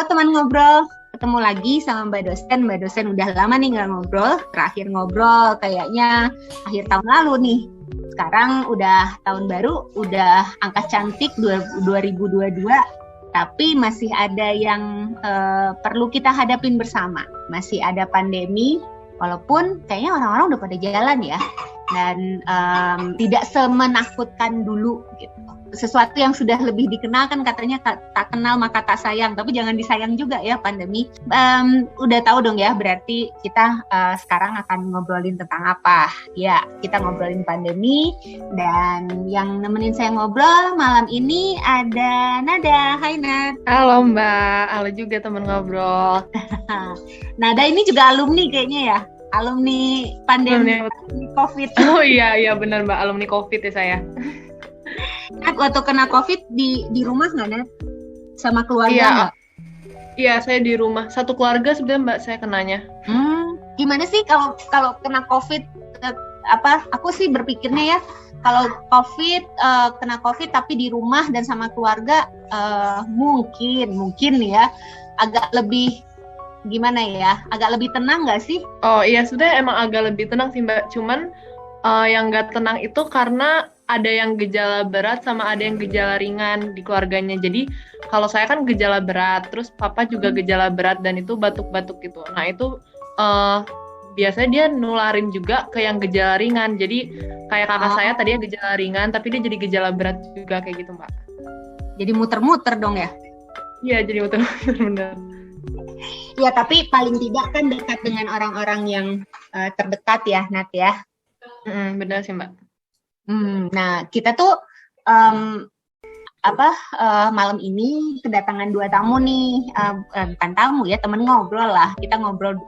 Halo teman ngobrol, ketemu lagi sama Mbak dosen. Mbak dosen udah lama nih nggak ngobrol. Terakhir ngobrol kayaknya akhir tahun lalu nih. Sekarang udah tahun baru, udah angka cantik 2022. Tapi masih ada yang perlu kita hadapin bersama. Masih ada pandemi, walaupun kayaknya orang-orang udah pada jalan ya. Dan tidak semenakutkan dulu gitu. Sesuatu yang sudah lebih dikenal kan katanya tak kenal maka tak sayang, tapi jangan disayang juga ya pandemi. Udah tahu dong ya, berarti kita sekarang akan ngobrolin tentang apa? Ya, kita ngobrolin pandemi, dan yang nemenin saya ngobrol malam ini ada Nada. Hai Nad. Halo Mbak, halo juga teman ngobrol. Nada ini juga alumni kayaknya ya? Alumni pandemi COVID. Oh iya benar Mbak, alumni COVID ya saya. Nat, waktu kena COVID di rumah nggak, Nat? Sama keluarga nggak? Iya, saya di rumah. Satu keluarga sebenarnya Mbak saya kenanya. Gimana sih kalau kena COVID? Aku sih berpikirnya ya, kalau COVID kena COVID tapi di rumah dan sama keluarga mungkin ya agak lebih gimana ya? Agak lebih tenang nggak sih? Oh iya, sebenarnya emang agak lebih tenang sih Mbak. Cuman yang nggak tenang itu karena ada yang gejala berat sama ada yang gejala ringan di keluarganya. Jadi kalau saya kan gejala berat, terus papa juga gejala berat dan itu batuk-batuk gitu. Nah itu biasanya dia nularin juga ke yang gejala ringan. Jadi kayak kakak saya tadinya gejala ringan, tapi dia jadi gejala berat juga kayak gitu Mbak. Jadi muter-muter dong ya? Iya, jadi muter-muter benar. Ya, tapi paling tidak kan dekat dengan orang-orang yang terdekat ya, Nat ya. Benar sih Mbak. Nah, kita tuh malam ini kedatangan dua tamu nih, bukan tamu ya, temen ngobrol lah. Kita ngobrol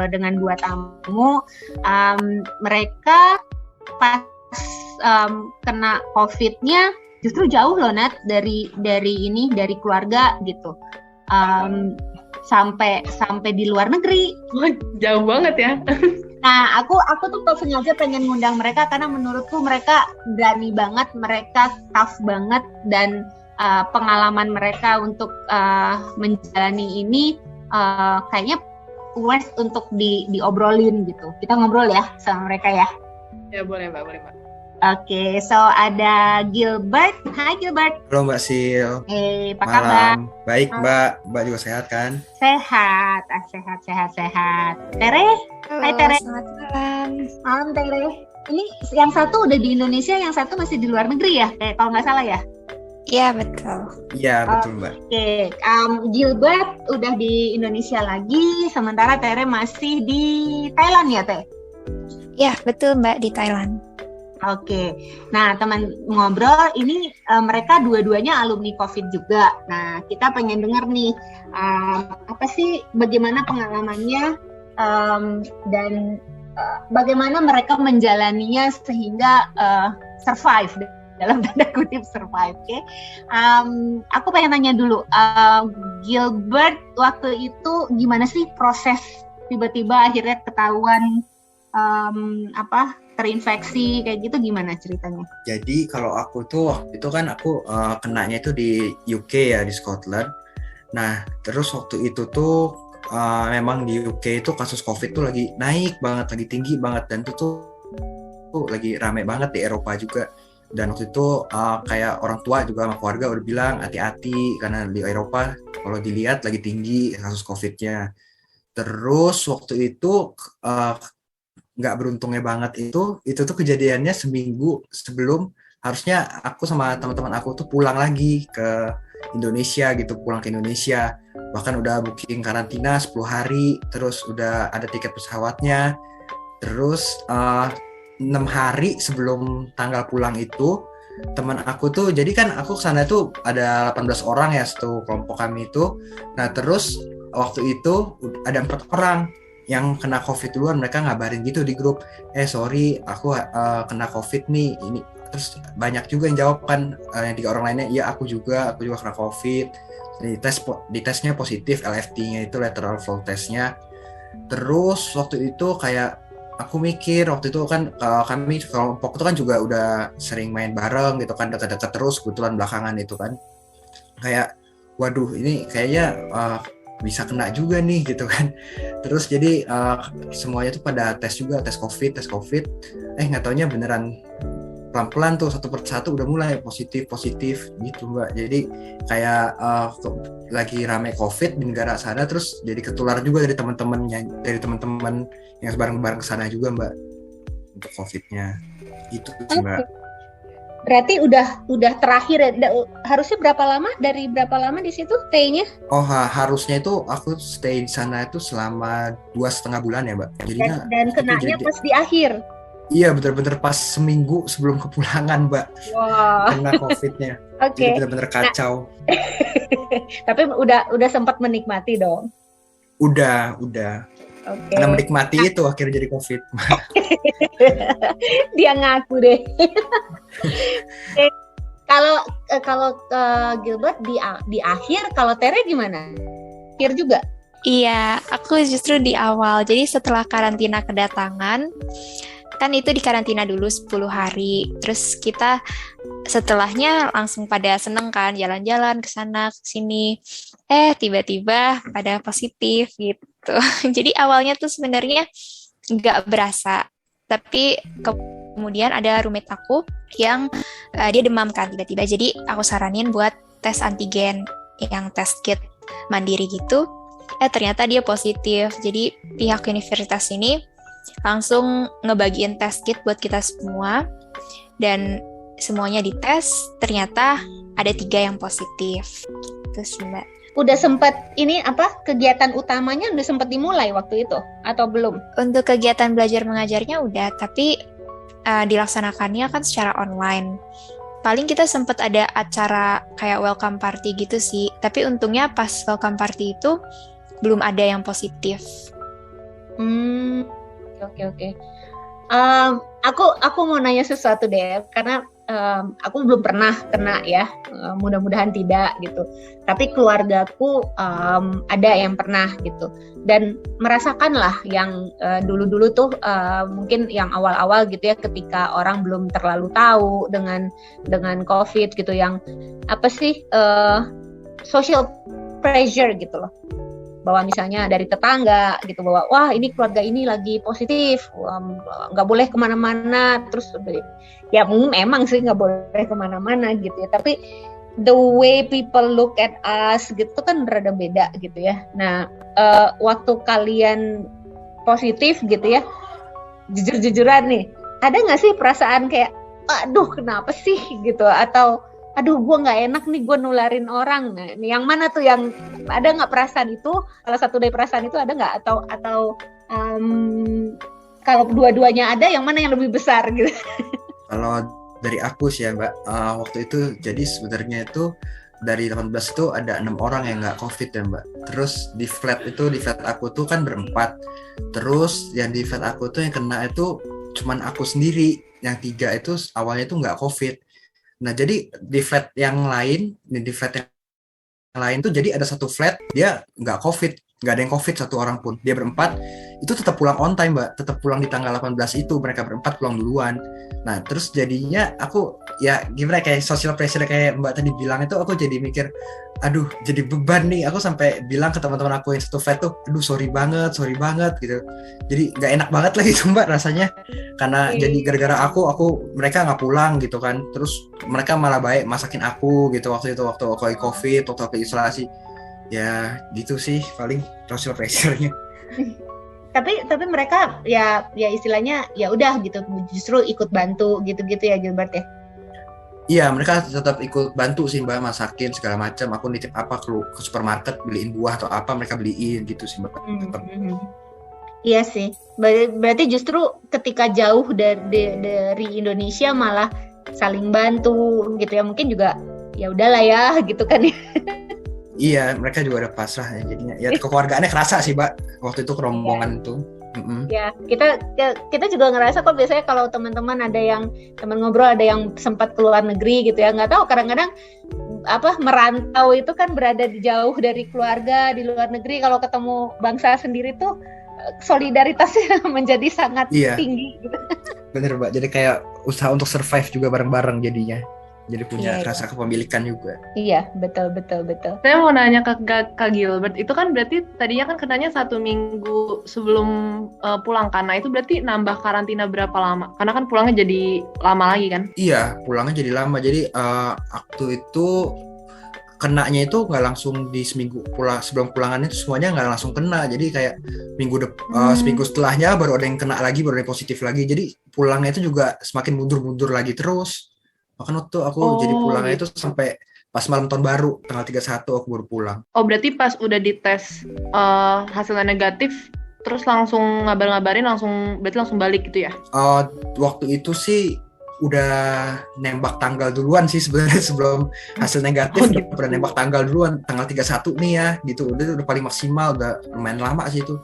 dengan dua tamu. Mereka pas kena COVID-nya justru jauh loh Nat dari keluarga gitu. Sampai di luar negeri. Wah, jauh banget ya. Nah, aku tuh sengaja pengen ngundang mereka karena menurutku mereka berani banget, mereka tough banget, dan pengalaman mereka untuk menjalani ini kayaknya worth untuk diobrolin gitu. Kita ngobrol ya sama mereka ya. Ya boleh Mbak, boleh Mbak. Oke, so ada Gilbert. Hai Gilbert. Halo Mbak Sil. Apa kabar? Baik Mbak juga sehat kan? Sehat. Tere? Halo, hai Tere. Selamat malam. Malam Tere. Ini yang satu udah di Indonesia, yang satu masih di luar negeri ya? Kalau nggak salah ya? Iya betul. Iya betul Mbak. Oke, Gilbert udah di Indonesia lagi, sementara Tere masih di Thailand ya Teh? Iya betul Mbak, di Thailand. Oke, nah teman ngobrol ini mereka dua-duanya alumni COVID juga. Nah kita pengen dengar nih apa sih bagaimana pengalamannya dan bagaimana mereka menjalaninya sehingga survive, dalam tanda kutip survive. Oke, aku pengen tanya dulu, Gilbert waktu itu gimana sih proses tiba-tiba akhirnya ketahuan terinfeksi kayak gitu, gimana ceritanya? Jadi kalau aku tuh waktu itu kan aku kenanya itu di UK ya, di Scotland. Nah terus waktu itu tuh memang di UK itu kasus COVID tuh lagi naik banget, lagi tinggi banget, dan itu tuh lagi rame banget di Eropa juga. Dan waktu itu kayak orang tua juga sama keluarga udah bilang hati-hati karena di Eropa kalau dilihat lagi tinggi kasus COVID-nya. Terus waktu itu nggak beruntungnya banget itu tuh kejadiannya seminggu sebelum harusnya aku sama teman-teman aku tuh pulang lagi ke Indonesia gitu, pulang ke Indonesia. Bahkan udah booking karantina 10 hari, terus udah ada tiket pesawatnya. Terus 6 hari sebelum tanggal pulang itu, teman aku tuh, jadi kan aku kesana tuh ada 18 orang ya, satu kelompok kami itu. Nah terus waktu itu ada 4 orang yang kena COVID duluan, mereka ngabarin gitu di grup, sorry aku kena COVID nih, ini. Terus banyak juga yang jawab kan, yang 3 orang lainnya, iya aku juga kena COVID. Di tesnya positif, LFT-nya itu lateral flow testnya. Terus waktu itu kayak aku mikir, waktu itu kan kami kelompok itu kan juga udah sering main bareng gitu kan, dekat-dekat terus, kebetulan belakangan itu kan kayak waduh ini kayaknya bisa kena juga nih gitu kan. Terus jadi semuanya tuh pada tes juga, tes COVID, nggak taunya beneran pelan-pelan tuh satu persatu udah mulai positif gitu Mbak. Jadi kayak lagi rame COVID di negara sana, terus jadi ketular juga dari teman-teman yang bareng-bareng kesana juga Mbak untuk COVID-nya gitu sih Mbak. Berarti udah terakhir ya. Harusnya berapa lama? Dari berapa lama di situ stay-nya? Oh harusnya itu aku stay di sana itu selama 2,5 bulan ya Mbak. Jadinya dan kenanya pas di akhir. Iya bener-bener pas seminggu sebelum kepulangan Mbak. Wow. Kena COVID-nya. Oke. Jadi bener-bener kacau. Tapi udah sempat menikmati dong. Udah. Okay. Karena menikmati itu akhirnya jadi COVID. Dia ngaku deh. Kalau Gilbert di akhir, kalau Tere gimana? Akhir juga? Iya, aku justru di awal. Jadi setelah karantina kedatangan, kan itu di karantina dulu 10 hari. Terus kita setelahnya langsung pada seneng kan, jalan-jalan ke sana ke sini. Tiba-tiba pada positif gitu. Jadi awalnya tuh sebenarnya nggak berasa. Tapi kemudian ada roommate aku yang dia demam kan tiba-tiba. Jadi aku saranin buat tes antigen yang test kit mandiri gitu. Ternyata dia positif. Jadi pihak universitas ini langsung ngebagiin test kit buat kita semua. Dan semuanya dites, ternyata ada 3 yang positif. Gitu sih Mbak. Udah sempat kegiatan utamanya udah sempat dimulai waktu itu atau belum? Untuk kegiatan belajar mengajarnya udah, tapi dilaksanakannya kan secara online. Paling kita sempat ada acara kayak welcome party gitu sih, tapi untungnya pas welcome party itu belum ada yang positif. Oke. Aku mau nanya sesuatu deh, karena aku belum pernah kena ya, mudah-mudahan tidak gitu. Tapi keluargaku ada yang pernah gitu, dan merasakanlah yang dulu-dulu tuh mungkin yang awal-awal gitu ya, ketika orang belum terlalu tahu dengan COVID gitu, yang social pressure gitu loh. Bahwa misalnya dari tetangga gitu, bahwa wah ini keluarga ini lagi positif, nggak boleh kemana-mana, terus ya memang sih nggak boleh kemana-mana gitu ya, tapi the way people look at us gitu kan rada beda gitu ya. Nah waktu kalian positif gitu ya, jujur-jujuran nih, ada nggak sih perasaan kayak aduh kenapa sih gitu, atau aduh gue nggak enak nih gue nularin orang? Nah, yang mana tuh, yang ada nggak perasaan itu? Salah satu dari perasaan itu ada nggak? Atau kalau dua-duanya ada, yang mana yang lebih besar gitu? Kalau dari aku sih ya Mbak, waktu itu jadi sebenarnya itu dari 18 itu ada 6 orang yang nggak COVID ya Mbak. Terus di flat aku tuh kan berempat. Terus yang di flat aku tuh yang kena itu cuman aku sendiri. Yang 3 itu awalnya tuh nggak COVID. Nah jadi di flat yang lain tuh jadi ada satu flat dia nggak COVID, nggak ada yang COVID satu orang pun. Dia berempat itu tetap pulang on time Mbak, tetap pulang di tanggal 18 itu, mereka berempat pulang duluan. Nah terus jadinya aku ya gimana, kayak social pressure kayak Mbak tadi bilang itu, aku jadi mikir aduh jadi beban nih. Aku sampai bilang ke teman-teman aku yang satu flat tuh, aduh sorry banget gitu. Jadi nggak enak banget lah itu Mbak rasanya, karena jadi gara-gara aku mereka nggak pulang gitu kan. Terus mereka malah baik masakin aku gitu waktu aku COVID, waktu aku isolasi. Ya gitu sih paling social pressure-nya. Tapi mereka ya istilahnya ya udah gitu, justru ikut bantu gitu-gitu ya Gilbert ya. Iya, mereka tetap ikut bantu sih Mbak, masakin segala macam. Aku nitip apa ke supermarket, beliin buah atau apa, mereka beliin gitu sih Mbak. Iya sih. Berarti justru ketika jauh dari Indonesia malah saling bantu gitu ya. Mungkin juga ya udahlah ya gitu kan ya. Iya, mereka juga udah pasrah ya jadinya. Ya kekeluargaannya kerasa sih Mbak waktu itu kerombongan itu. Ya, kita juga ngerasa kok biasanya kalau teman-teman ada yang teman ngobrol, ada yang sempat keluar negeri gitu ya, nggak tahu kadang-kadang merantau itu kan berada jauh dari keluarga di luar negeri, kalau ketemu bangsa sendiri tuh solidaritasnya menjadi sangat tinggi gitu. Bener Mbak, jadi kayak usaha untuk survive juga bareng-bareng jadinya. jadi punya Iya, rasa kepemilikan juga. iya, betul. Saya mau nanya ke Kak Gilbert, itu kan berarti tadinya kan kenanya 1 minggu sebelum pulang kan? Nah itu berarti nambah karantina berapa lama? Karena kan pulangnya jadi lama lagi kan? Iya, pulangnya jadi lama. Jadi waktu itu kenanya itu nggak langsung di seminggu sebelum pulangan itu semuanya nggak langsung kena. Jadi kayak seminggu setelahnya baru ada yang kena lagi, baru ada yang positif lagi. Jadi pulangnya itu juga semakin mundur lagi terus. Bahkan waktu aku jadi pulangnya itu sampai pas malam tahun baru tanggal 31 aku baru pulang. Oh berarti pas udah dites hasilnya negatif, terus langsung ngabarin berarti langsung balik gitu ya? Waktu itu sih udah nembak tanggal duluan sih sebenarnya sebelum hasil negatif. Udah nembak tanggal duluan, tanggal 31 nih ya gitu. Udah paling maksimal, udah lumayan lama sih itu.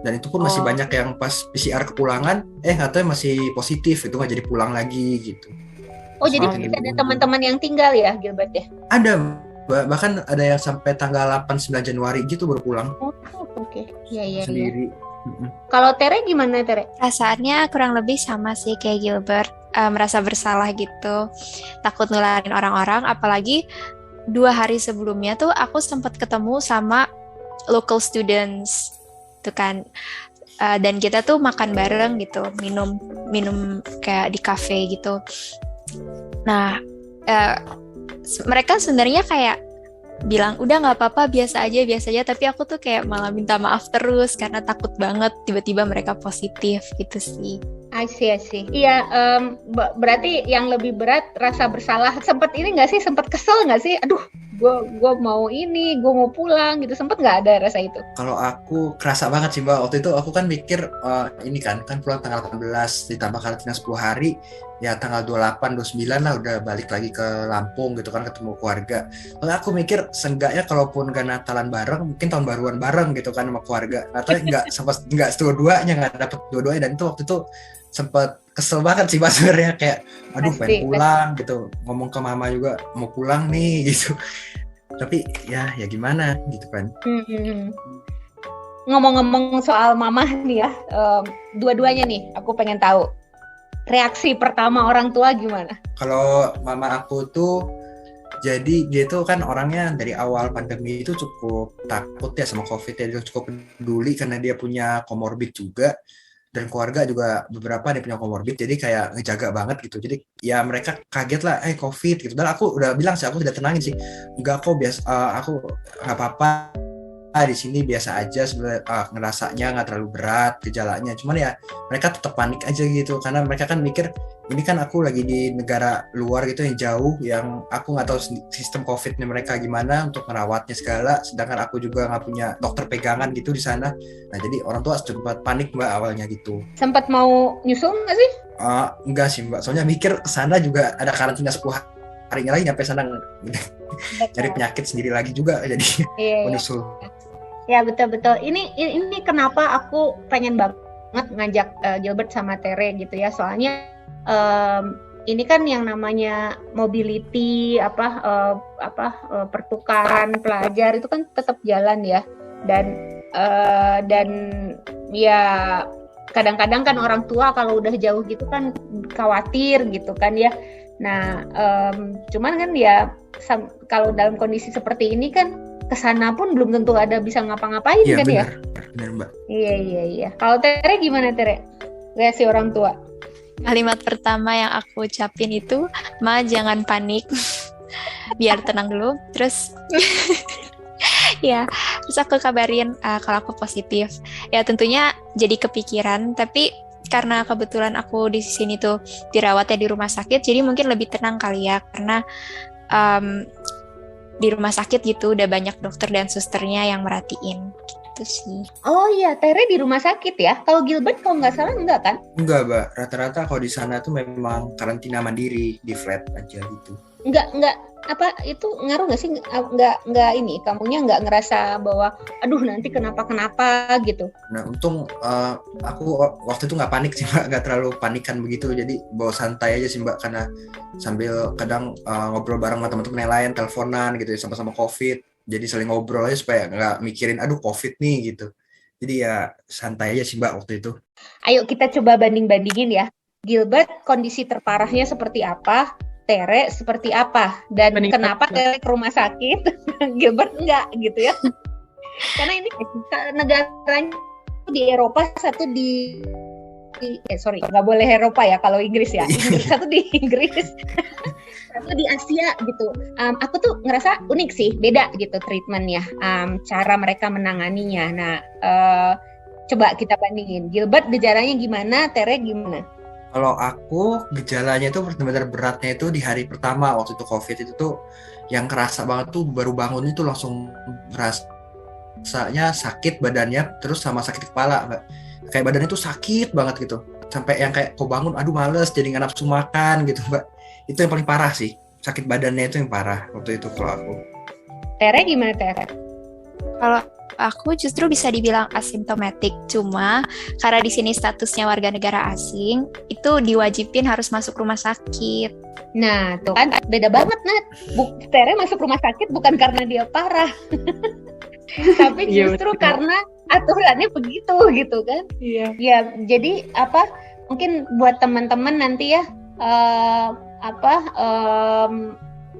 Dan itu pun masih banyak yang pas PCR kepulangan katanya masih positif, itu nggak jadi pulang lagi gitu. Oh jadi ada teman-teman yang tinggal ya Gilbert ya? Ada, bahkan ada yang sampai tanggal 8-9 Januari gitu baru pulang. Oke. Iya. Sendiri. Kalau Tere gimana Tere? Rasaannya kurang lebih sama sih kayak Gilbert, merasa bersalah gitu, takut nularin orang-orang, apalagi 2 hari sebelumnya tuh aku sempat ketemu sama local students tuh kan, dan kita tuh makan bareng gitu, minum kayak di cafe gitu. Nah, mereka sebenarnya kayak bilang udah nggak apa-apa biasa aja, tapi aku tuh kayak malah minta maaf terus karena takut banget tiba-tiba mereka positif gitu sih. I see. Iya, berarti yang lebih berat rasa bersalah. Sempat ini nggak sih? Sempat kesel nggak sih? Aduh, gue mau pulang gitu. Sempat nggak ada rasa itu? Kalau aku kerasa banget sih Mbak. Waktu itu aku kan mikir ini kan pulang tanggal 18 ditambah karantina 10 hari. Ya tanggal 28, 29 lah udah balik lagi ke Lampung gitu kan, ketemu keluarga. Lalu aku mikir seenggaknya kalaupun gak Natalan bareng, mungkin tahun baruan bareng gitu kan sama keluarga. Atau nggak dua-duanya, nggak dapet dua-duanya. Dan itu waktu itu sempat kesel banget sih Mas sebenarnya, kayak aduh pengen pulang gitu, ngomong ke mama juga mau pulang nih gitu. Tapi ya gimana gitu kan. Ngomong-ngomong soal mama nih ya, dua-duanya nih aku pengen tahu reaksi pertama orang tua gimana? Kalau mama aku tuh, jadi dia tuh kan orangnya dari awal pandemi itu cukup takut ya sama COVID ya, dia cukup peduli karena dia punya comorbid juga, dan keluarga juga beberapa dia punya comorbid, jadi kayak ngejaga banget gitu. Jadi ya mereka kaget lah, COVID gitu. Dan aku udah bilang sih, aku tidak tenangin sih, enggak kok biasa, aku nggak apa-apa. Di sini biasa aja sebenarnya, ngerasanya nggak terlalu berat gejalanya, cuman ya mereka tetap panik aja gitu karena mereka kan mikir ini kan aku lagi di negara luar gitu yang jauh, yang aku nggak tahu sistem COVID-nya mereka gimana untuk merawatnya segala, sedangkan aku juga nggak punya dokter pegangan gitu di sana. Nah jadi orang tua sempat panik Mbak awalnya gitu. Sempat mau nyusul nggak sih? Enggak sih Mbak, soalnya mikir kesana juga ada karantina 10 harinya lagi, nyampe sana cari penyakit sendiri lagi juga, jadi menyusul. Ya betul. Ini kenapa aku pengen banget ngajak Gilbert sama Tere gitu ya. Soalnya ini kan yang namanya mobility pertukaran pelajar itu kan tetap jalan ya. Dan ya kadang-kadang kan orang tua kalau udah jauh gitu kan khawatir gitu kan ya. Nah, cuman kan ya kalau dalam kondisi seperti ini kan kesana pun belum tentu ada bisa ngapa-ngapain kan ya? Benar Mbak. Iya. Kalau Tere gimana Tere? Reaksi orang tua? Kalimat pertama yang aku ucapin itu, Ma jangan panik, biar tenang dulu. Terus terus aku kabarin kalau aku positif. Ya tentunya jadi kepikiran, tapi karena kebetulan aku di sini tuh dirawatnya di rumah sakit, jadi mungkin lebih tenang kali ya, karena di rumah sakit gitu udah banyak dokter dan susternya yang merhatiin gitu sih. Oh iya, Tere di rumah sakit ya. Kalau Gilbert kalau nggak salah enggak kan? Enggak Mbak, rata-rata kalau di sana tuh memang karantina mandiri di flat aja gitu. Enggak apa itu ngaruh nggak sih? Nggak ini kamunya nggak ngerasa bahwa aduh nanti kenapa gitu? Nah untung aku waktu itu nggak panik sih Mbak, nggak terlalu panikan begitu, jadi bawa santai aja sih Mbak, karena sambil kadang ngobrol bareng sama teman-teman yang lain, teleponan gitu ya, sama-sama COVID, jadi saling ngobrol aja supaya nggak mikirin aduh COVID nih gitu. Jadi ya santai aja sih Mbak waktu itu. Ayo kita coba banding-bandingin ya, Gilbert kondisi terparahnya seperti apa, Tere seperti apa dan kenapa Tere ke rumah sakit, Gilbert enggak gitu ya? Karena ini negaranya di Eropa, satu nggak boleh Eropa ya kalau Inggris ya. Satu di Inggris, satu di Asia gitu. Aku tuh ngerasa unik sih, beda gitu treatmentnya, cara mereka menanganinya. Nah, coba kita bandingin. Gilbert gejalanya gimana, Tere gimana? Kalau aku gejalanya itu benar-benar beratnya itu di hari pertama waktu itu COVID itu tuh yang kerasa banget tuh baru bangun itu langsung rasanya sakit badannya, terus sama sakit kepala, Mbak. Kayak badannya tuh sakit banget gitu. Sampai yang kayak kok bangun aduh males jadi nggak nafsu makan gitu, Mbak. Itu yang paling parah sih. Sakit badannya itu yang parah waktu itu kalau aku. Tere gimana, Tere? Kalau aku justru bisa dibilang asimptomatik, cuma karena di sini statusnya warga negara asing, itu diwajibin harus masuk rumah sakit. Nah, tuh kan beda banget, Nat. Tere masuk rumah sakit bukan karena dia parah, tapi justru karena aturannya begitu gitu kan. Iya. Ya, jadi mungkin buat teman-teman nanti ya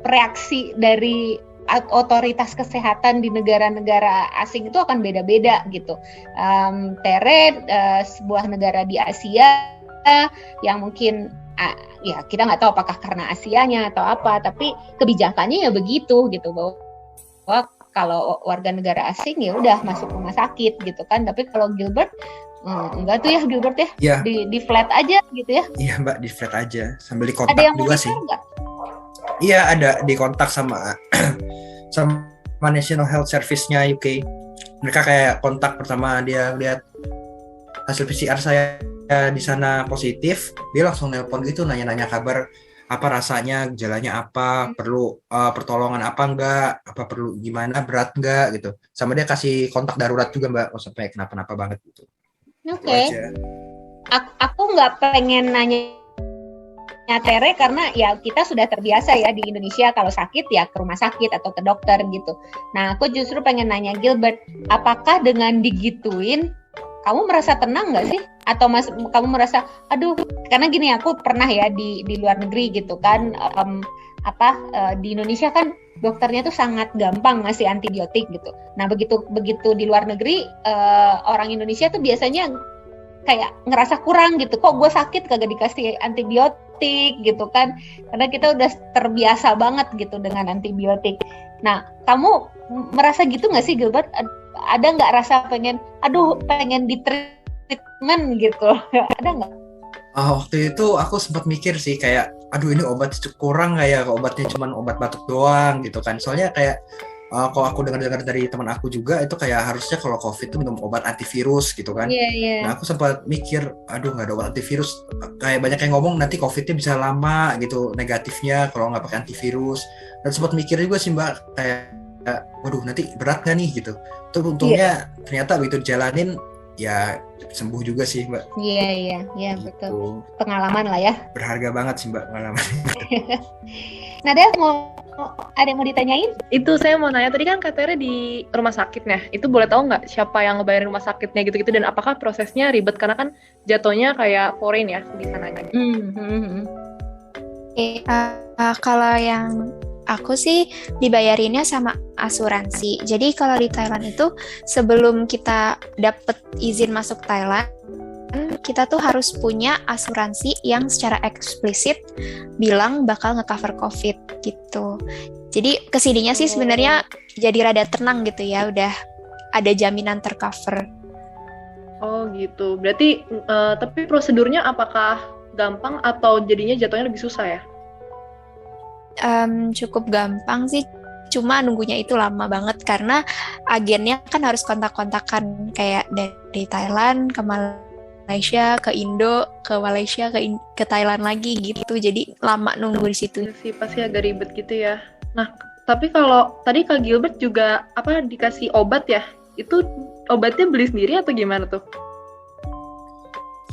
reaksi dari otoritas kesehatan di negara-negara asing itu akan beda-beda gitu. Tere sebuah negara di Asia yang mungkin ya kita nggak tahu apakah karena Asianya atau apa, tapi kebijakannya ya begitu gitu, bahwa kalau warga negara asing ya udah masuk rumah sakit gitu kan. Tapi kalau Gilbert enggak tuh ya, Gilbert ya, ya. Di flat aja gitu ya. Iya Mbak, di flat aja sambil dikontak ada yang juga sih. Enggak? Iya, ada di kontak sama National Health Service-nya UK. Mereka kayak kontak pertama dia lihat hasil PCR saya di sana positif, dia langsung nelpon gitu nanya-nanya kabar, apa rasanya, gejalanya apa, perlu pertolongan apa enggak, apa perlu gimana, berat enggak gitu. Sama dia kasih kontak darurat juga Mbak, sampai kenapa-napa banget gitu. Oke. Aku nggak pengen nanya Tere karena ya kita sudah terbiasa ya di Indonesia kalau sakit ya ke rumah sakit atau ke dokter gitu. Nah, aku justru pengen nanya Gilbert, apakah dengan digituin kamu merasa tenang nggak sih? Atau kamu merasa aduh, karena gini, aku pernah ya di luar negeri gitu kan, di Indonesia kan dokternya tuh sangat gampang ngasih antibiotik gitu. Nah, begitu di luar negeri, orang Indonesia tuh biasanya kayak ngerasa kurang gitu, kok gue sakit kagak dikasih antibiotik gitu kan, karena kita udah terbiasa banget gitu dengan antibiotik. Nah, kamu merasa gitu nggak sih Gilbert? Ada nggak rasa pengen di treatment gitu? Ada nggak? Waktu itu aku sempat mikir sih kayak, aduh ini obat kurang nggak ya, obatnya cuma obat batuk doang gitu kan. Soalnya kayak kalau aku dengar dari teman aku juga itu kayak harusnya kalau COVID itu minum obat antivirus gitu kan. Yeah. Nah aku sempat mikir, aduh nggak ada obat antivirus. Kayak banyak yang ngomong nanti COVID-nya bisa lama gitu negatifnya kalau nggak pakai antivirus. Dan sempat mikir juga sih Mbak kayak, waduh nanti berat nggak nih gitu. Tuh untungnya ternyata begitu dijalanin ya sembuh juga sih Mbak. Iya gitu. Betul. Pengalaman lah ya. Berharga banget sih Mbak pengalaman. Nah, Dev, ada yang mau ditanyain? Itu saya mau nanya, tadi kan katanya di rumah sakitnya, itu boleh tahu nggak siapa yang ngebayarin rumah sakitnya gitu-gitu, dan apakah prosesnya ribet karena kan jatuhnya kayak foreign ya di sananya. Kalau yang aku sih dibayarinnya sama asuransi. Jadi kalau di Thailand itu sebelum kita dapet izin masuk Thailand, kita tuh harus punya asuransi yang secara eksplisit bilang bakal nge-cover COVID gitu. Jadi kesininya sih sebenarnya jadi rada tenang gitu ya, udah ada jaminan tercover. Oh gitu, berarti tapi prosedurnya apakah gampang atau jadinya jatuhnya lebih susah ya? Cukup gampang sih, cuma nunggunya itu lama banget karena agennya kan harus kontak-kontakan kayak dari Thailand ke Malaysia, ke Indo, ke Malaysia, ke Thailand lagi gitu. Jadi lama nunggu di situ. Sih pasti agak ribet gitu ya. Nah, tapi kalau tadi Kak Gilbert juga dikasih obat ya? Itu obatnya beli sendiri atau gimana tuh?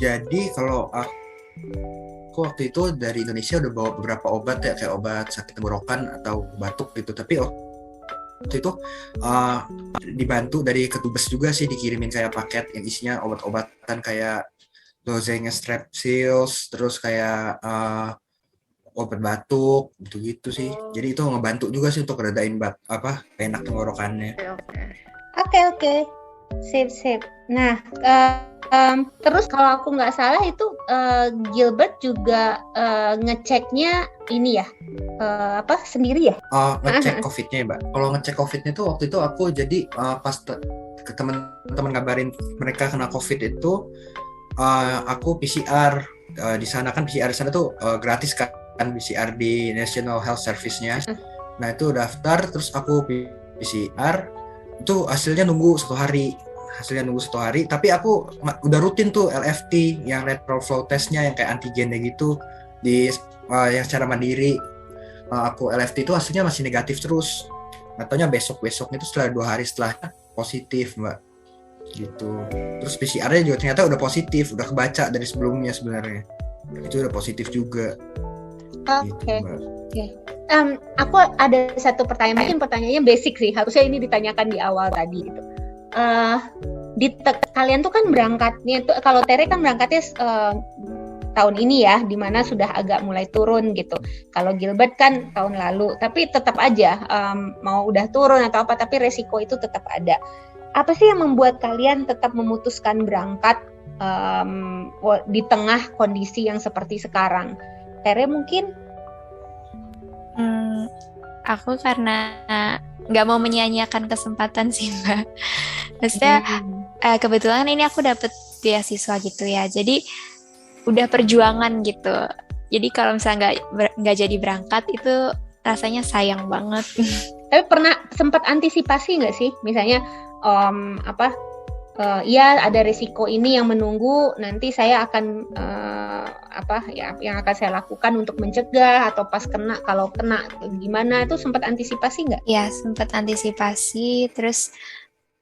Jadi kalau aku waktu itu dari Indonesia udah bawa beberapa obat ya, kayak obat sakit tenggorokan atau batuk gitu. Tapi waktu itu dibantu dari kedubes juga sih, dikirimin kayak paket yang isinya obat-obatan kayak dosenya Strepsils, terus kayak obat batuk gitu-gitu sih. Jadi itu ngebantu juga sih untuk redain enak tenggorokannya. Oke. Sip. Nah, terus kalau aku nggak salah itu Gilbert juga ngeceknya ini ya, sendiri ya? Ngecek COVID-nya ya, Mbak. Kalau ngecek COVID-nya itu waktu itu aku jadi pas ke teman-teman ngabarin mereka kena COVID itu, aku PCR di sana kan. PCR di sana tuh gratis kan, PCR di National Health Service-nya. Nah itu daftar, terus aku PCR, itu hasilnya nunggu 1 hari. Tapi aku udah rutin tuh LFT, yang lateral flow testnya yang kayak antigennya gitu, di yang secara mandiri. Aku LFT itu hasilnya masih negatif terus. Katanya besoknya itu setelah 2 hari setelah positif, Mbak. Gitu. Terus PCR-nya juga ternyata udah positif, udah kebaca dari sebelumnya sebenarnya. Itu udah positif juga. Oke. Aku ada satu pertanyaan, pertanyaannya basic sih, harusnya ini ditanyakan di awal tadi gitu. Kalian tuh kan berangkatnya tuh, kalau Tere kan berangkatnya tahun ini ya, dimana sudah agak mulai turun gitu. Kalau Gilbert kan tahun lalu, tapi tetap aja mau udah turun atau apa, tapi resiko itu tetap ada. Apa sih yang membuat kalian tetap memutuskan berangkat di tengah kondisi yang seperti sekarang? Tere mungkin? Aku karena nggak mau menyia-nyiakan kesempatan sih, Mbak. Maksudnya kebetulan ini aku dapet beasiswa gitu ya, jadi udah perjuangan gitu. Jadi kalau misalnya nggak jadi berangkat itu rasanya sayang banget. Tapi pernah sempat antisipasi nggak sih, misalnya ya ada risiko ini yang menunggu, nanti saya akan yang akan saya lakukan untuk mencegah, atau pas kalau kena gimana, itu sempat antisipasi nggak? Ya, sempat antisipasi, terus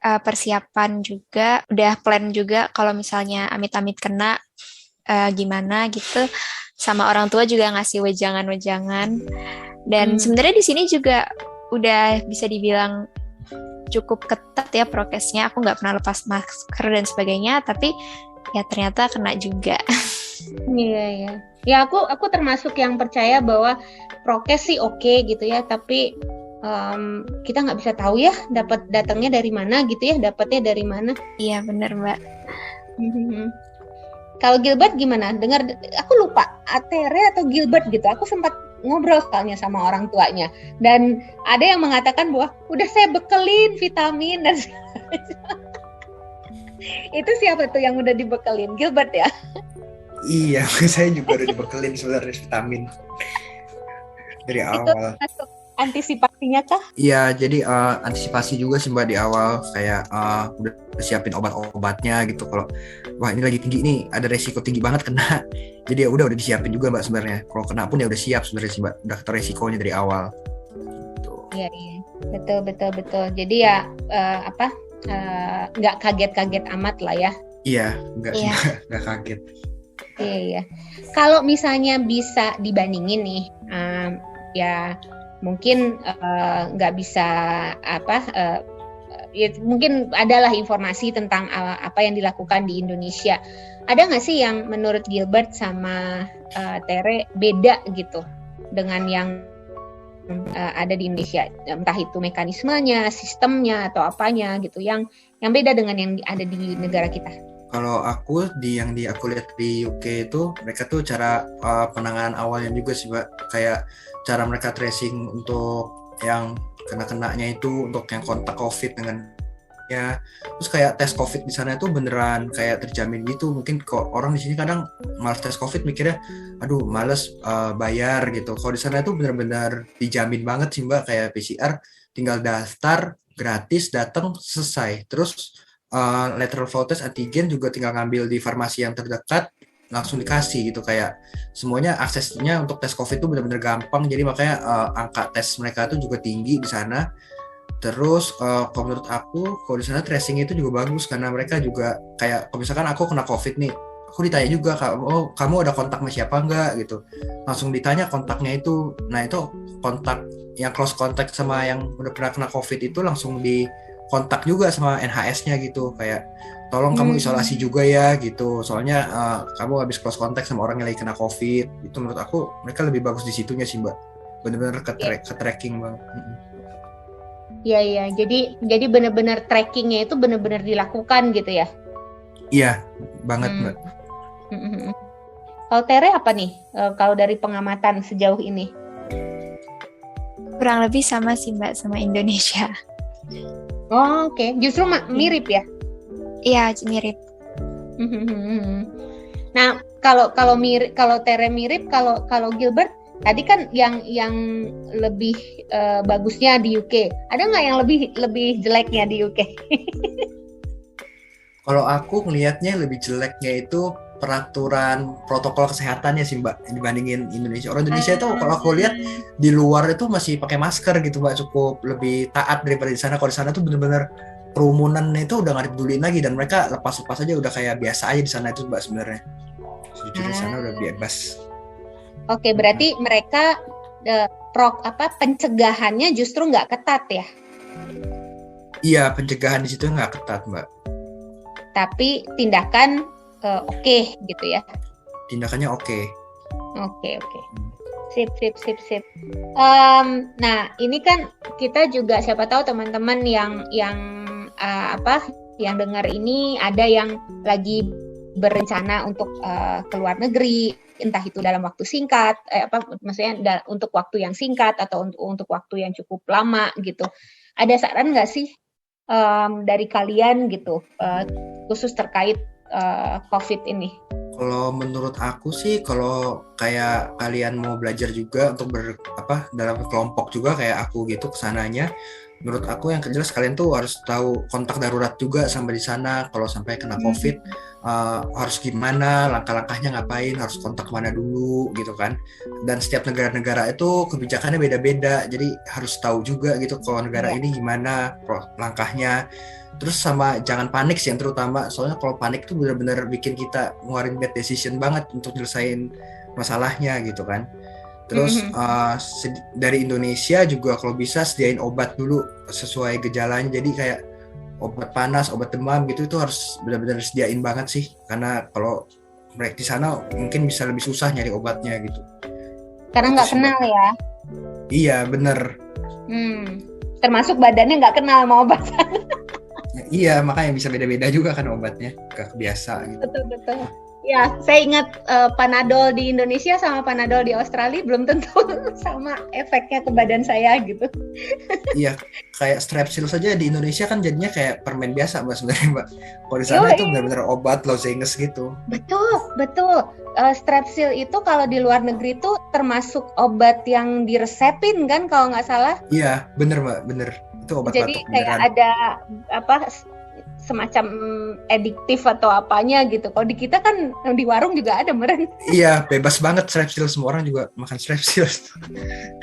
persiapan juga, udah plan juga kalau misalnya amit-amit kena gimana gitu, sama orang tua juga ngasih wejangan-wejangan. Dan sebenarnya di sini juga udah bisa dibilang cukup ketat ya prokesnya. Aku nggak pernah lepas masker dan sebagainya, tapi ya ternyata kena juga. Iya. Ya aku termasuk yang percaya bahwa prokes sih oke gitu ya, tapi kita nggak bisa tahu ya datangnya dari mana gitu ya, dapatnya dari mana. Iya benar, Mbak. Kalau Gilbert gimana? Dengar, aku lupa Tere atau Gilbert gitu. Aku sempat ngobrol soalnya sama orang tuanya, dan ada yang mengatakan bahwa udah saya bekelin vitamin dan itu siapa tuh yang udah dibekelin? Gilbert ya? Iya, saya juga udah dibekelin sebenarnya vitamin dari awal. Itu antisipasinya kah? Iya, jadi antisipasi juga sih, Mbak, di awal kayak udah siapin obat-obatnya gitu. Kalau wah ini lagi tinggi nih, ada resiko tinggi banget kena. Jadi ya udah disiapin juga, Mbak, sebenarnya. Kalau kena pun ya udah siap sebenarnya sih, Mbak. Udah resikonya dari awal. Gitu. Iya. Betul. Jadi ya nggak kaget-kaget amat lah ya. Iya, nggak kaget. Iya. Kalau misalnya bisa dibandingin nih, ya mungkin nggak bisa ya mungkin adalah informasi tentang apa yang dilakukan di Indonesia. Ada nggak sih yang menurut Gilbert sama Tere beda gitu dengan yang ada di Indonesia, entah itu mekanismenya, sistemnya atau apanya gitu, yang beda dengan yang ada di negara kita? Kalau aku yang aku lihat di UK itu, mereka tuh cara penanganan awalnya juga sih, Mbak. Kayak cara mereka tracing untuk yang kena-kenanya itu, untuk yang kontak COVID dengan ya. Terus kayak tes COVID di sana itu beneran kayak terjamin gitu. Mungkin kok orang di sini kadang malas tes COVID, mikirnya aduh males bayar gitu. Kalau di sana itu benar-benar dijamin banget sih, Mbak. Kayak PCR tinggal daftar, gratis, datang, selesai. Terus lateral flow test antigen juga tinggal ngambil di farmasi yang terdekat, langsung dikasih gitu. Kayak semuanya aksesnya untuk tes COVID itu benar-benar gampang. Jadi makanya angka tes mereka itu juga tinggi di sana. Terus kalau menurut aku, kalau di sana tracing itu juga bagus, karena mereka juga kayak kalau misalkan aku kena COVID nih, aku ditanya juga, kamu ada kontak sama siapa enggak gitu. Langsung ditanya kontaknya itu. Nah itu kontak yang close contact sama yang udah pernah kena COVID itu langsung kontak juga sama NHS-nya gitu, kayak tolong kamu isolasi juga ya gitu, soalnya kamu habis close contact sama orang yang lagi kena COVID. Itu menurut aku mereka lebih bagus di situnya sih Mbak, bener-bener ke tracking banget. Iya, jadi benar-benar trackingnya itu benar-benar dilakukan gitu ya? Iya, banget Mbak. Kalau Tere apa nih? Kalau dari pengamatan sejauh ini? Kurang lebih sama sih Mbak, sama Indonesia. Oh, oke. Justru mirip ya? Iya, mirip. Nah, kalau Tere mirip, kalau Gilbert tadi kan yang lebih bagusnya di UK. Ada nggak yang lebih jeleknya di UK? Kalau aku ngelihatnya lebih jeleknya itu peraturan protokol kesehatannya sih Mbak dibandingin Indonesia. Orang Indonesia itu kalau aku lihat di luar itu masih pakai masker gitu Mbak, cukup lebih taat daripada di sana. Kalau di sana tuh bener-bener kerumunan itu udah nggak dipedulin lagi, dan mereka lepas-lepas aja udah kayak biasa aja di sana itu Mbak sebenarnya. Sejujurnya di sana udah bebas. Oke, berarti mereka pencegahannya justru nggak ketat ya? Iya, pencegahan di situ nggak ketat Mbak. Tapi tindakan oke gitu ya? Tindakannya oke. Oke. Sip. Nah, ini kan kita juga siapa tahu teman-teman yang dengar ini ada yang lagi berencana untuk ke luar negeri, entah itu dalam waktu singkat, maksudnya untuk waktu yang singkat atau untuk waktu yang cukup lama gitu. Ada saran nggak sih dari kalian gitu, khusus terkait COVID ini? Kalau menurut aku sih, kalau kayak kalian mau belajar juga untuk dalam kelompok juga kayak aku gitu kesananya, menurut aku yang jelas kalian tuh harus tahu kontak darurat juga sampai di sana. Kalau sampai kena COVID harus gimana, langkah-langkahnya ngapain, harus kontak kemana dulu gitu kan. Dan setiap negara-negara itu kebijakannya beda-beda, jadi harus tahu juga gitu kalau negara ini gimana langkahnya. Terus sama jangan panik sih yang terutama, soalnya kalau panik tuh benar-benar bikin kita ngeluarin bad decision banget untuk nyelesain masalahnya gitu kan. Terus dari Indonesia juga kalau bisa sediain obat dulu sesuai gejalanya, jadi kayak obat panas, obat demam gitu itu harus benar-benar sediain banget sih, karena kalau mereka di sana mungkin bisa lebih susah nyari obatnya gitu. Karena nggak kenal ya? Iya bener. Termasuk badannya nggak kenal sama obat. Iya, makanya bisa beda-beda juga kan obatnya, gak kebiasa gitu. Betul. Ya, saya ingat Panadol di Indonesia sama Panadol di Australia belum tentu sama efeknya ke badan saya gitu. Iya, kayak Strepsil saja di Indonesia kan jadinya kayak permen biasa Mbak sebenarnya Mbak. Kalau di sana itu benar-benar obat lozenges gitu. Betul. Strepsil itu kalau di luar negeri tuh termasuk obat yang diresepin kan kalau nggak salah? Iya, bener Mbak, bener. Itu obat jadi batuk kayak beneran. Ada semacam ediktif atau apanya gitu. Kalau di kita kan di warung juga ada meren. Iya, bebas banget Strepsil, semua orang juga makan Strepsil.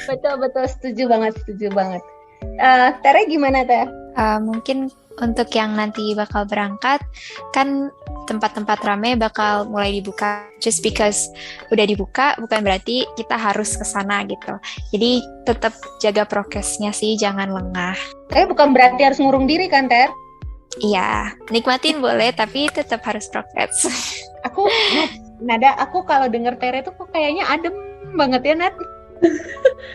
Betul, setuju banget. Tere gimana Teh? Mungkin untuk yang nanti bakal berangkat, kan tempat-tempat ramai bakal mulai dibuka. Just because udah dibuka bukan berarti kita harus ke sana gitu. Jadi tetap jaga prokesnya sih, jangan lengah. Bukan berarti harus ngurung diri kan, Ter? Iya, nikmatin boleh tapi tetap harus prokes. Aku kalau denger Tere tuh kok kayaknya adem banget ya, Nat.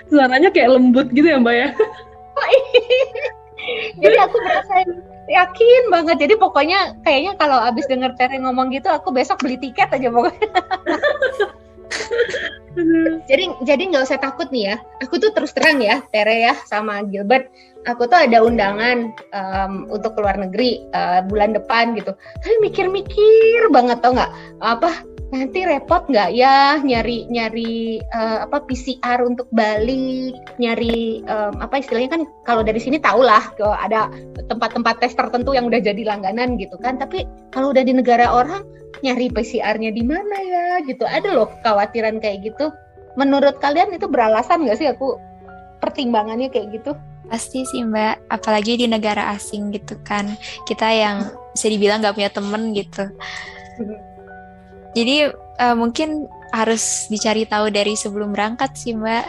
Suaranya kayak lembut gitu ya, Mbak ya. Jadi aku merasa yakin banget. Jadi pokoknya kayaknya kalau abis denger Tere ngomong gitu, aku besok beli tiket aja pokoknya. Jadi nggak usah takut nih ya. Aku tuh terus terang ya, Tere ya sama Gilbert. Aku tuh ada undangan untuk keluar negeri bulan depan gitu. Tapi mikir-mikir banget, tau nggak? Nanti repot nggak ya nyari PCR untuk balik, nyari istilahnya kan kalau dari sini tau lah ada tempat-tempat tes tertentu yang udah jadi langganan gitu kan. Tapi kalau udah di negara orang nyari PCR-nya di mana ya gitu. Ada loh kekhawatiran kayak gitu. Menurut kalian itu beralasan nggak sih aku pertimbangannya kayak gitu? Pasti sih Mbak, apalagi di negara asing gitu kan. Kita yang bisa dibilang nggak punya temen gitu. Jadi mungkin harus dicari tahu dari sebelum berangkat sih Mbak.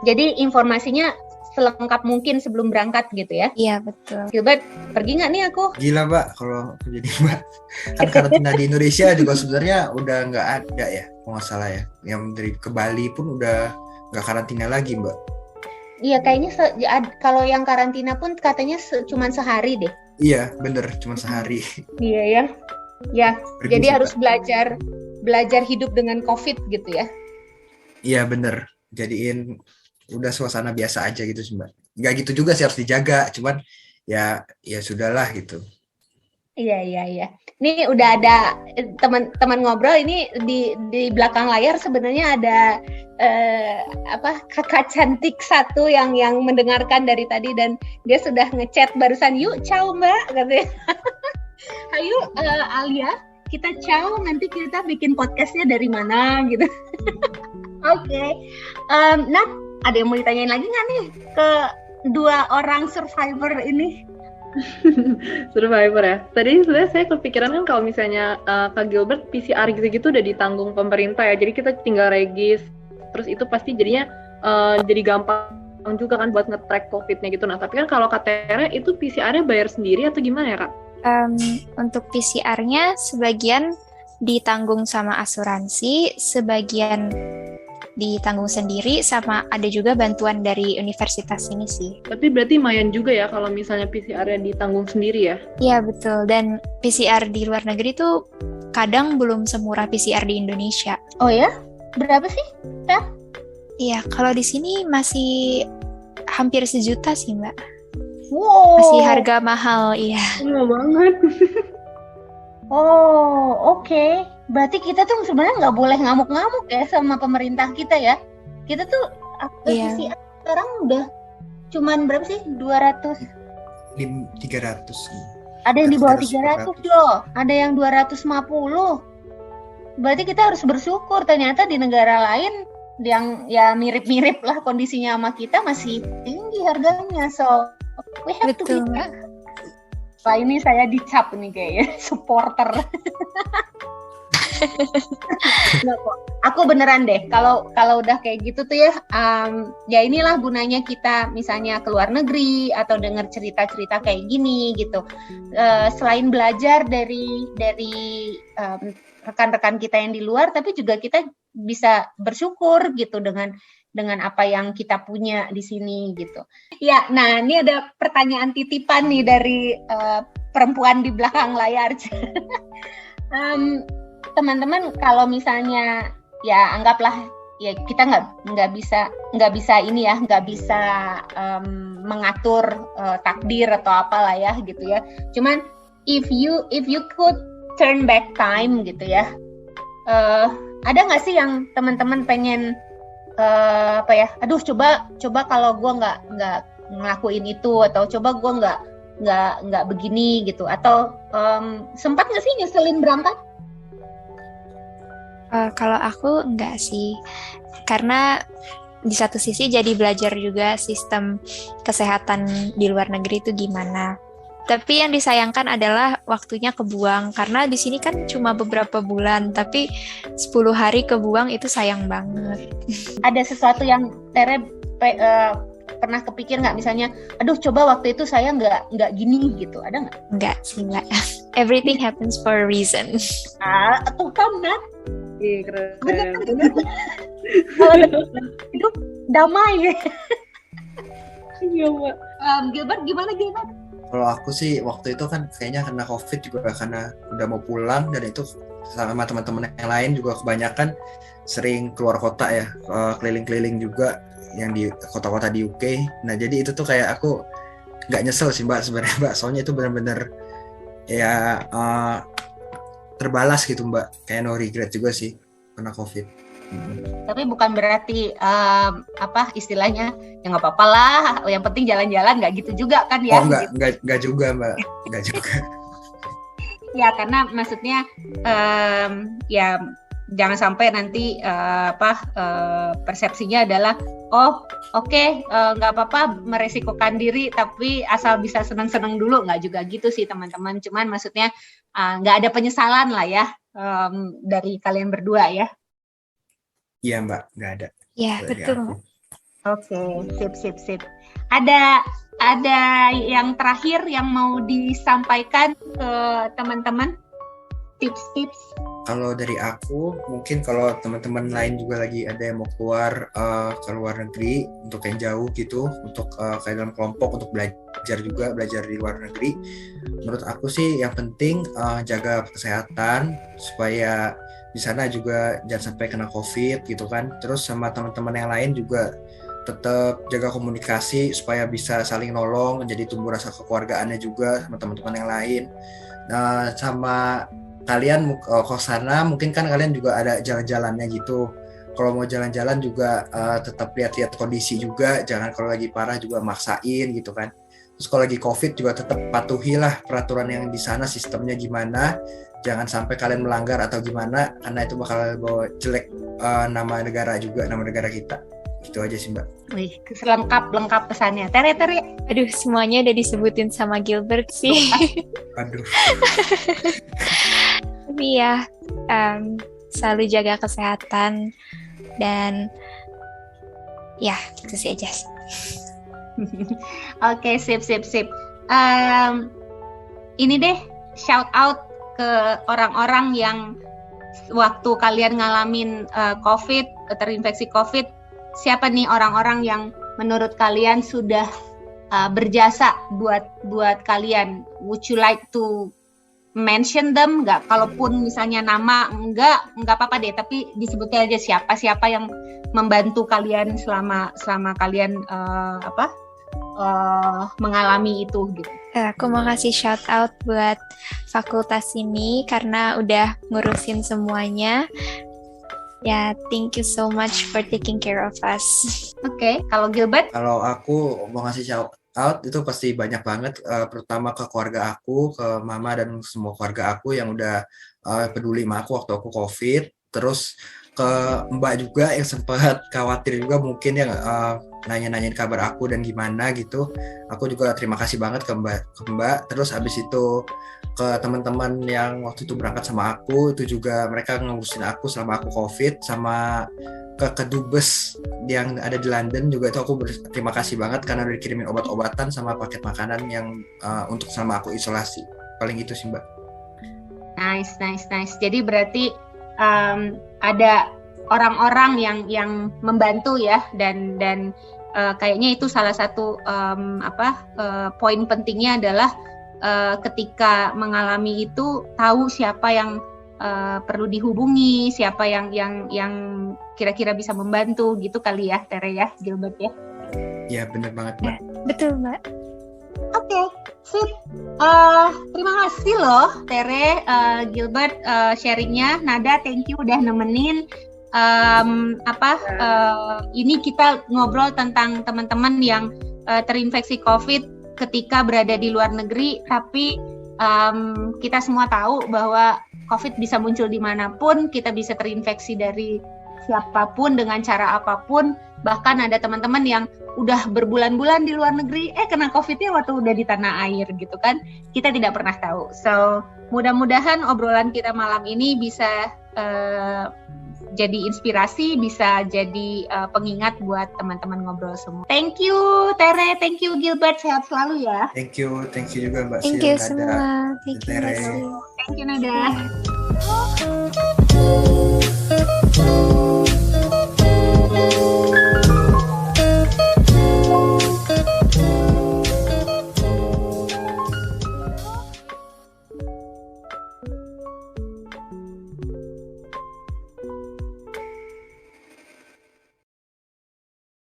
Jadi informasinya selengkap mungkin sebelum berangkat gitu ya. Iya, betul. Gilbert, pergi nggak nih aku? Gila Mbak, kalau aku jadi Mbak. Kan karantina di Indonesia juga sebenarnya udah nggak ada ya, kalau nggak salah ya. Yang dari ke Bali pun udah nggak karantina lagi Mbak. Iya, kayaknya kalau yang karantina pun katanya cuman sehari deh. Iya, bener, cuma sehari. Iya ya. Ya, Pergi jadi sih, harus Mbak. belajar hidup dengan COVID gitu ya. Iya bener, jadiin udah suasana biasa aja gitu sih Mbak. Nggak gitu juga sih, harus dijaga, cuman ya sudahlah gitu. Iya. Ini udah ada teman-teman ngobrol ini di belakang layar sebenarnya ada kakak cantik satu yang mendengarkan dari tadi dan dia sudah ngechat barusan, yuk ciao Mbak katanya. Ayo Alia, kita ciao, nanti kita bikin podcastnya dari mana gitu. Oke. Nat, ada yang mau ditanyain lagi nggak nih ke dua orang survivor ini? Survivor ya. Tadi sebenarnya saya kepikiran kan kalau misalnya Kak Gilbert PCR gitu-gitu udah ditanggung pemerintah ya. Jadi kita tinggal regis. Terus itu pasti jadinya jadi gampang juga kan buat nge-track COVID-nya gitu. Nah, tapi kan kalau KTR itu PCR-nya bayar sendiri atau gimana ya, Kak? Untuk PCR-nya sebagian ditanggung sama asuransi, sebagian ditanggung sendiri, sama ada juga bantuan dari universitas ini sih. Tapi berarti lumayan juga ya kalau misalnya PCR-nya ditanggung sendiri ya? Iya betul, dan PCR di luar negeri tuh kadang belum semurah PCR di Indonesia. Oh ya? Berapa sih? Iya, kalau di sini masih hampir 1 juta sih Mbak. Wow. Masih harga mahal, iya. Mahal banget. Oh, oke. Berarti kita tuh sebenarnya nggak boleh ngamuk-ngamuk ya sama pemerintah kita ya. Kita tuh PCR sekarang udah cuman berapa sih? 200. 300. Ada yang di bawah 300 loh. Ada yang 250. Berarti kita harus bersyukur ternyata di negara lain yang ya mirip-mirip lah kondisinya sama kita masih tinggi harganya. So, we have to be careful. Wah, ini saya dicap nih kayaknya supporter. Nggak kok. Aku beneran deh kalau udah kayak gitu tuh ya, ya inilah gunanya kita misalnya ke luar negeri atau dengar cerita-cerita kayak gini gitu. Selain belajar dari rekan-rekan kita yang di luar, tapi juga kita bisa bersyukur gitu dengan apa yang kita punya di sini gitu. Ya, nah ini ada pertanyaan titipan nih dari perempuan di belakang layar. Teman-teman, kalau misalnya ya anggaplah ya kita nggak bisa ini ya, nggak bisa mengatur takdir atau apalah ya gitu ya. Cuman if you could turn back time gitu ya, ada nggak sih yang teman-teman pengen aduh coba kalau gue nggak ngelakuin itu, atau coba gue nggak begini gitu, atau sempat nggak sih nyeselin berangkat? Kalau aku enggak sih, karena di satu sisi jadi belajar juga sistem kesehatan di luar negeri itu gimana. Tapi yang disayangkan adalah waktunya kebuang, karena di sini kan cuma beberapa bulan, tapi 10 hari kebuang itu sayang banget. Ada sesuatu yang Tere pernah kepikir nggak, misalnya, aduh coba waktu itu saya nggak gini gitu, ada nggak? Nggak sih, Mbak. Everything happens for a reason. Tuh kan, Nat? Iya, keren. Bener. Kalau hidup damai. Iya, Mbak. Gilbert, gimana Gilbert? Kalau aku sih waktu itu kan kayaknya kena COVID juga karena udah mau pulang, dan itu sama teman-teman yang lain juga kebanyakan sering keluar kota ya, keliling-keliling juga yang di kota-kota di UK. Nah jadi itu tuh kayak aku nggak nyesel sih Mbak sebenarnya Mbak, soalnya itu benar-benar ya terbalas gitu Mbak, kayak no regret juga sih kena COVID. Tapi bukan berarti istilahnya ya nggak apa-apa lah, yang penting jalan-jalan, nggak gitu juga kan ya? Oh nggak juga Mbak, nggak juga. Ya karena maksudnya ya jangan sampai nanti persepsinya adalah nggak apa-apa meresikokan diri, tapi asal bisa senang-senang dulu, nggak juga gitu sih teman-teman. Cuman maksudnya nggak ada penyesalan lah ya dari kalian berdua ya. Iya Mbak, nggak ada. Ya betul. Oke, sip. Ada yang terakhir yang mau disampaikan ke teman-teman? Tips-tips? Kalau dari aku, mungkin kalau teman-teman lain juga lagi ada yang mau keluar ke luar negeri untuk yang jauh gitu, untuk kayak dalam kelompok untuk belajar di luar negeri. Menurut aku sih yang penting jaga kesehatan supaya di sana juga jangan sampai kena COVID gitu kan. Terus sama teman-teman yang lain juga tetap jaga komunikasi supaya bisa saling nolong, jadi tumbuh rasa kekeluargaannya juga sama teman-teman yang lain. Nah, sama kalian ke sana mungkin kan kalian juga ada jalan-jalannya gitu. Kalau mau jalan-jalan juga tetap lihat-lihat kondisi juga, jangan kalau lagi parah juga maksain gitu kan. Terus kalau lagi COVID juga tetap patuhilah peraturan yang di sana, sistemnya gimana. Jangan sampai kalian melanggar atau gimana, karena itu bakal bawa jelek nama negara kita. Gitu aja sih Mbak. Wih, lengkap pesannya. Tere. Aduh, semuanya udah disebutin sama Gilbert sih. Aduh. Tapi ya, selalu jaga kesehatan dan ya gitu sih aja. Oke, sip. Ini deh, shout out ke orang-orang yang waktu kalian ngalamin COVID, terinfeksi COVID, siapa nih orang-orang yang menurut kalian sudah berjasa buat kalian? Would you like to mention them? Nggak, kalaupun misalnya nama nggak apa-apa deh, tapi disebutnya aja siapa yang membantu kalian selama kalian mengalami itu gitu. Aku mau kasih shout out buat fakultas ini karena udah ngurusin semuanya. Ya, thank you so much for taking care of us. Oke, kalau Gilbert? Kalau aku mau ngasih shout out itu pasti banyak banget, pertama ke keluarga aku, ke mama dan semua keluarga aku yang udah peduli sama aku waktu aku COVID. Terus ke Mbak juga yang sempat khawatir juga mungkin yang nanya-nanyain kabar aku dan gimana gitu. Aku juga terima kasih banget ke Mbak. Terus habis itu ke teman-teman yang waktu itu berangkat sama aku, itu juga mereka ngurusin aku selama aku COVID, sama ke kedubes yang ada di London juga itu aku berterima kasih banget karena udah dikirimin obat-obatan sama paket makanan yang untuk selama aku isolasi. Paling itu sih Mbak. Nice. Jadi berarti ada orang-orang yang membantu ya, dan kayaknya itu salah satu poin pentingnya adalah ketika mengalami itu tahu siapa yang perlu dihubungi, siapa yang kira-kira bisa membantu gitu kali ya, Tere ya, Gilbert ya. Ya benar banget Mbak. Betul Mbak. Oke, sip. Terima kasih loh Tere, Gilbert sharingnya. Nada, thank you udah nemenin. Ini kita ngobrol tentang teman-teman yang terinfeksi COVID ketika berada di luar negeri, tapi kita semua tahu bahwa COVID bisa muncul dimanapun, kita bisa terinfeksi dari siapapun dengan cara apapun. Bahkan ada teman-teman yang udah berbulan-bulan di luar negeri, kena COVID-nya waktu udah di tanah air gitu kan. Kita tidak pernah tahu. So, mudah-mudahan obrolan kita malam ini bisa jadi inspirasi, bisa jadi pengingat buat teman-teman ngobrol semua. Thank you Tere, thank you Gilbert, sehat selalu ya. Thank you juga Mbak. Thank you semua. Thank you Tere. Thank you Nada.